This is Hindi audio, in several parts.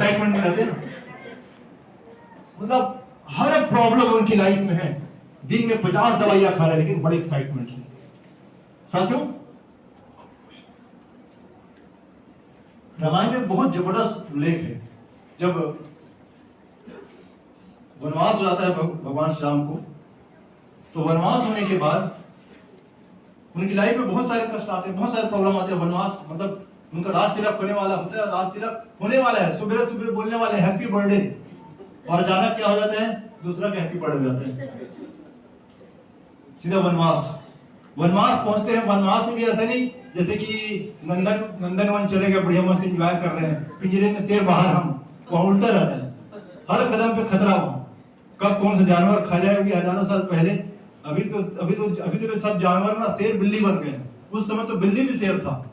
एक्साइटमेंट में रहते हैं ना, मतलब हर प्रॉब्लम उनकी लाइफ में है, दिन में 50 दवाइयां खा रहे हैं लेकिन बड़े एक्साइटमेंट से। साथियों, रामायण में बहुत जबरदस्त उल्लेख है। जब वनवास हो जाता है भगवान श्री राम को, तो वनवास होने के बाद उनकी लाइफ में बहुत सारे कष्ट आते हैं, बहुत सारे प्रॉब्लम आते हैं। वनवास मतलब उनका राज तिलक होने वाला होता है, राज तिलक होने वाला है, सुबह सुबह बोलने वाले हैप्पी बर्थडे, और अचानक क्या हो जाता है, दूसरा का हैप्पी बर्थडे हो जाता है, सीधा वनवास। वनवास पहुंचते हैं, वनवास में भी ऐसा नहीं जैसे कि नंदनवन चले गए, बढ़िया मस्त एंजॉय कर रहे हैं, पिंजरे में शेर बाहर, हम वहां उल्टा रहता है, हर कदम पे खतरा, वहां कब कौन सा जानवर खा जाएगी। हजारों साल पहले, अभी तो सब जानवर ना शेर बिल्ली बन गए हैं, उस समय तो बिल्ली भी शेर था,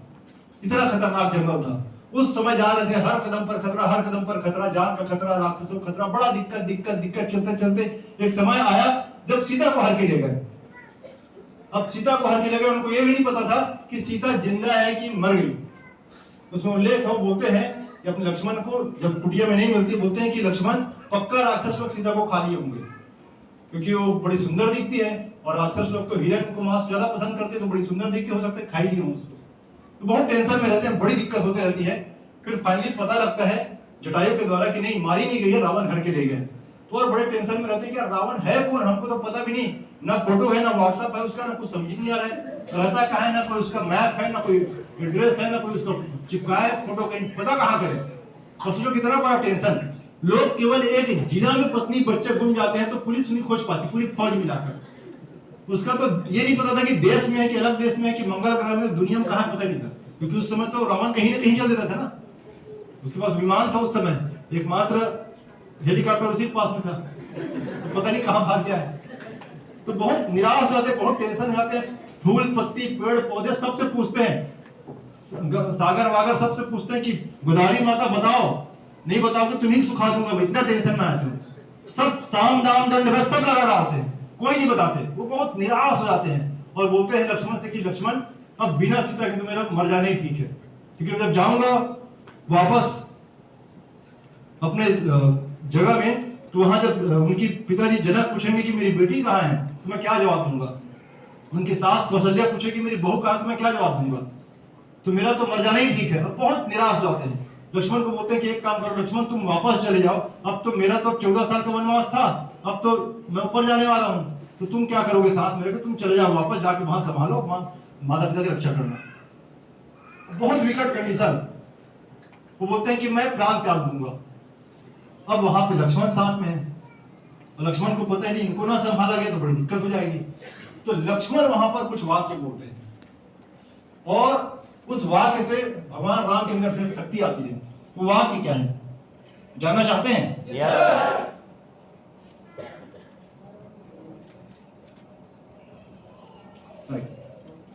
इतना खतरनाक जंगल था। उस समय जा रहे थे, हर कदम पर खतरा, हर कदम पर खतरा, जान का खतरा, राक्षसों का खतरा, बड़ा दिक्कत चलते चलते एक समय आया जब सीता को हर के ले गए। अब सीता को हर के ले गए, उनको ये भी नहीं पता था कि सीता जिंदा है कि मर गई। उसमें उल्लेख हो, बोलते हैं कि अपने लक्ष्मण को जब कुटिया में नहीं मिलती, बोलते हैं कि लक्ष्मण पक्का राक्षस लोग सीता को खा लिए होंगे, क्योंकि वो बड़ी सुंदर दिखती है, और राक्षस लोग तो हिरण को मांस ज्यादा पसंद करते हैं, तो बड़ी सुंदर दिखती, हो सकता है खाई नहीं हो उसको। तो बहुत टेंशन में रहते हैं, बड़ी दिक्कत होती रहती है। फिर फाइनली पता लगता है जटायु के द्वारा कि नहीं, मारी नहीं गई है, रावण हर के ले गए। तो और बड़े टेंशन में रहते हैं कि रावण है कौन, हमको तो पता भी नहीं, ना फोटो है, ना व्हाट्सएप है उसका, ना कुछ समझ नहीं आ रहा है, रहता कहाँ है, ना कोई उसका मैप है, ना कोई एड्रेस है, ना कोई उसका चिपकाया फोटो, कहीं पता कहाँ करे। सोचो कितना बड़ा टेंशन। लोग केवल एक जिला में पत्नी बच्चे गुम जाते हैं तो पुलिस नहीं खोज पाती, पूरी फौज मिलाकर। उसका तो ये नहीं पता था कि देश में है कि अलग देश में है कि मंगल ग्रह में, दुनिया में कहाँ, पता नहीं था, क्योंकि उस समय तो रावण कहीं ना कहीं चल देता था ना, उसके पास विमान था उस समय, एकमात्र हेलीकॉप्टर उसी के पास में था, तो पता नहीं कहाँ भाग जाए। तो बहुत निराश हो जाते, बहुत टेंशन हो जाते हैं। फूल पत्ती पेड़ पौधे सबसे पूछते हैं, सागर वागर सबसे पूछते हैं कि गोदावरी माता बताओ, नहीं बताओगे तुम्हें सुखा दूंगा, इतना टेंशन में आए थे। सब साम दाम दंड सब लगा रहे थे, कोई नहीं बताते। वो बहुत निराश हो जाते हैं और बोलते हैं लक्ष्मण से कि लक्ष्मण अब बिना सीता के तो मेरा मर जाना ही ठीक है, क्योंकि जब जाऊंगा वापस अपने जगह में, तो वहां जब उनकी पिताजी जनक पूछेंगे कि मेरी बेटी कहाँ है, तो मैं क्या जवाब दूंगा। उनकी सास कौशल्या पूछेगी मेरी बहू कहाँ, तो मैं क्या जवाब दूंगा। तो मेरा तो मर जाना ही ठीक है। और बहुत निराश हो जाते हैं। लक्ष्मण को बोलते हैं कि एक काम करो लक्ष्मण, तुम वापस चले जाओ, अब तो मेरा तो 14 साल का वनवास था, अब तो मैं ऊपर जाने वाला हूँ, तो तुम क्या करोगे साथ मेरे को, तुम चले जाओ वापस, जाके वहां संभालो, वहां माता पिता की रक्षा करना। बहुत विकट कंडीशन। वो बोलते हैं कि मैं प्राण त्याग दूंगा। अब वहां पे लक्ष्मण साथ में है, और लक्ष्मण को पता है नहीं, इनको ना संभाला गया तो बड़ी दिक्कत हो जाएगी। तो लक्ष्मण वहां पर कुछ वाक्य बोलते हैं, और उस वाक्य से भगवान राम के अंदर फिर शक्ति आती है। वो वाक्य क्या है, जानना चाहते हैं?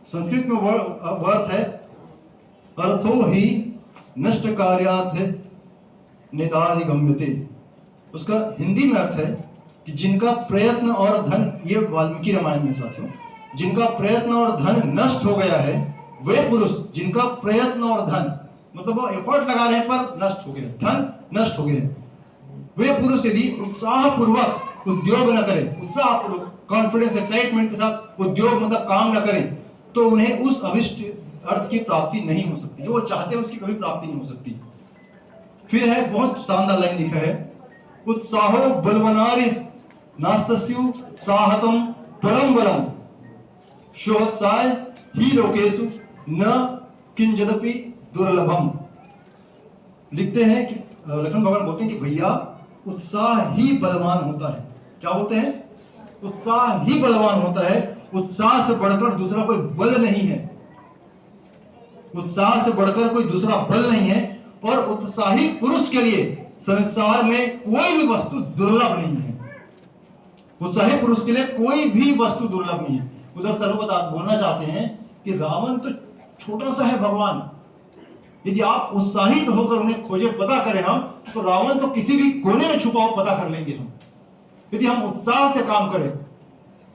संस्कृत में वर्ड है अर्थो ही नष्ट कार्यात् निदाधिगम्यते। उसका हिंदी में अर्थ है कि जिनका प्रयत्न और धन, ये वाल्मीकि रामायण में साथियों, जिनका प्रयत्न और धन नष्ट हो गया है, वे पुरुष जिनका प्रयत्न और धन, मतलब वो एफर्ट लगा रहे हैं पर नष्ट हो गए, धन नष्ट हो गए, वे पुरुष यदि उत्साह पूर्वक उद्योग न करें, उत्साह पूर्वक कॉन्फिडेंस एक्साइटमेंट के साथ उद्योग मतलब काम न करें, तो उन्हें उस अभिष्ट अर्थ की प्राप्ति नहीं हो सकती, जो वो चाहते हैं उसकी कभी प्राप्ति नहीं हो सकती। फिर है बहुत शानदार लाइन लिखा है, उत्साहो बलवनारि नास्तस्यु साहतम परम बलम शोत्साह ही लोकेशु न किंजदपि दुर्लभम। लिखते हैं कि लक्ष्मण भगवान बोलते हैं कि भैया उत्साह ही बलवान होता है। क्या बोलते हैं? उत्साह ही बलवान होता है, उत्साह से बढ़कर दूसरा कोई बल नहीं है, उत्साह से बढ़कर कोई दूसरा बल नहीं है, और उत्साही पुरुष के लिए संसार में कोई भी वस्तु दुर्लभ नहीं है। उत्साही पुरुष के लिए कोई भी वस्तु दुर्लभ नहीं है। उधर सर्वदा बोलना चाहते हैं कि रावण तो छोटा सा है भगवान, यदि आप उत्साहित होकर उन्हें खोजे पता करें हम, तो रावण तो किसी भी कोने में छुपा हो पता कर लेंगे हम, यदि हम उत्साह से काम करें।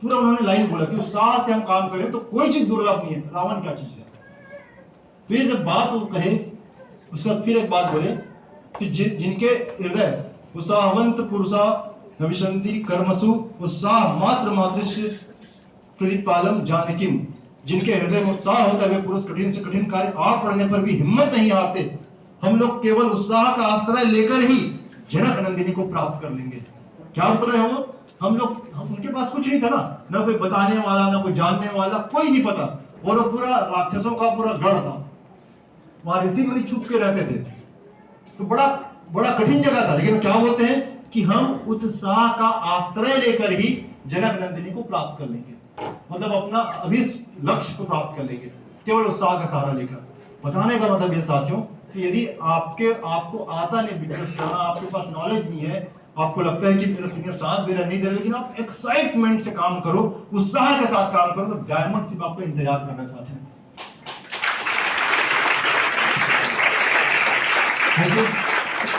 पूरा उन्होंने लाइन बोला कि उत्साह से हम काम करें तो कोई चीज दुर्लभ नहीं है, रावण क्या चीज है। तो ये जब बात वो कहे, उसके बाद फिर एक बात बोले कि जिनके हृदय उत्साहवंत पुरुषा नविशंति कर्मसु उत्साह मात्र मातृश्य प्रतिपालम जानकीम, जिनके हृदय में उत्साह होता है वे पुरुष कठिन से कठिन कार्य आ पड़ने पर भी हिम्मत नहीं हारते। हम लोग केवल उत्साह का आश्रय लेकर ही जनक नंदिनी को प्राप्त कर लेंगे। क्या बोल रहे हो? हम उनके पास कुछ नहीं था ना कोई बताने वाला, ना कोई जानने वाला, कोई नहीं पता, और वो पूरा राक्षसों का पूरा गढ़ था, वहां ऋषि मुनि छुप के रहते थे, तो बड़ा बड़ा कठिन जगह था। लेकिन क्या बोलते हैं कि हम उत्साह का आश्रय लेकर ही जनक नंदिनी को प्राप्त कर लेंगे, मतलब अपना अभी लक्ष्य को प्राप्त कर लेंगे केवल उत्साह का सहारा लेकर। बताने का मतलब ये साथियों कि यदि आपको आता नहीं बिजनेस करना, आपके पास नॉलेज नहीं है, आपको लगता है कि मेरा सीनियर साथ दे रहा नहीं दे रहा, लेकिन आप एक्साइटमेंट से काम करो, उत्साह के साथ काम करो, तो डायमंड सिर्फ आपको इंतजार कर रहा है साथियों।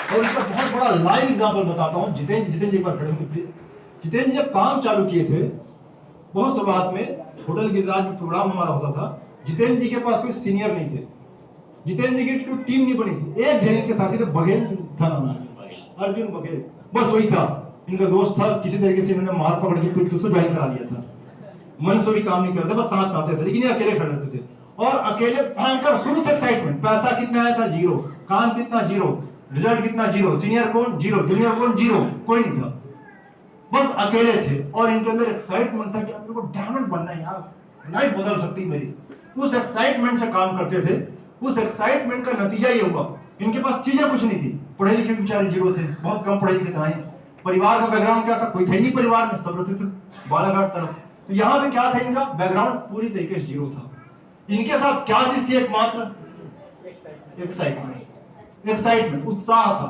और इसका बहुत बड़ा लाइव एग्जांपल बताता हूं। जितेंद्र जी एक बार खड़े होंगे प्लीज। जितेंद्र जी जब काम चालू किए थे बहुत शुरुआत में, होटल गिरिराज में प्रोग्राम हमारा होता था, जितेंद्र जी के पास कोई सीनियर नहीं थे, जितेंद्र जी की कोई टीम नहीं बनी थी। एक जैन के साथी थे, बघेल था नाम, अर्जुन बघेल, बस वही था, इनका दोस्त था। किसी तरीके से इन्होंने मार पकड़ के पीट के उसको ज्वाइन करा लिया था। मन से भी काम नहीं करते, बस साथ में आते थे, लेकिन ये अकेले खड़े रहते थे। और अकेले भयंकर शुरू से एक्साइटमेंट। पैसा कितना आया था? जीरो। काम कितना? जीरो। रिजल्ट कितना? जीरो। सीनियर कौन? जीरो। जूनियर कौन? जीरो। कोई नहीं था, बस अकेले थे। और इनके अंदर एक्साइटमेंट था कि अपने को डायमंड बनना है यार, लाइफ बदल सकती मेरी। उस एक्साइटमेंट से काम करते थे। उस एक्साइटमेंट का नतीजा ये हुआ, इनके पास चीजें कुछ नहीं थी, पढ़े लिखे बेचारे जीरो थे, बहुत कम पढ़े लिखे थे। परिवार का बैकग्राउंड क्या था? कोई थे नहीं परिवार में, सब रहते थे बालाघाट तरफ। तो यहाँ पे क्या था, इनका बैकग्राउंड पूरी तरीके से जीरो था। इनके साथ क्या चीज थी? एकमात्र एक्साइटमेंट। एक्साइटमेंट, उत्साह था।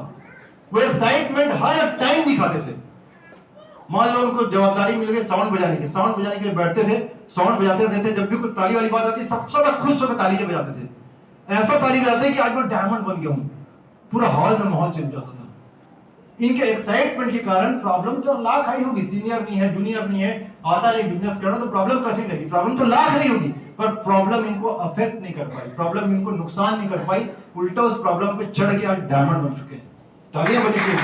वो एक्साइटमेंट हर टाइम दिखाते थे। मान लो उनको जवाबदारी मिल गई साउंड बजाने की, साउंड बजाने के लिए बैठते थे, साउंड बजाते रहते थे। जब भी कुछ ताली वाली बात आती, सबसे खुश होकर ताली बजाते थे। ऐसा ताली बजाते कि आज मैं डायमंड बन गया हूं, पूरा हॉल में माहौल चल जाता था। इनके एक्साइटमेंट के कारण प्रॉब्लम तो लाख आई होगी, सीनियर नहीं है, जूनियर नहीं है, आता नहीं बिजनेस करना, तो प्रॉब्लम कैसी नहीं? प्रॉब्लम तो लाख नहीं होगी, पर प्रॉब्लम इनको अफेक्ट नहीं कर पाई, प्रॉब्लम इनको नुकसान नहीं कर पाई, उल्टा उस प्रॉब्लम पे चढ़ के आज डायमंड बन चुके हैं। तालियां बजाइए।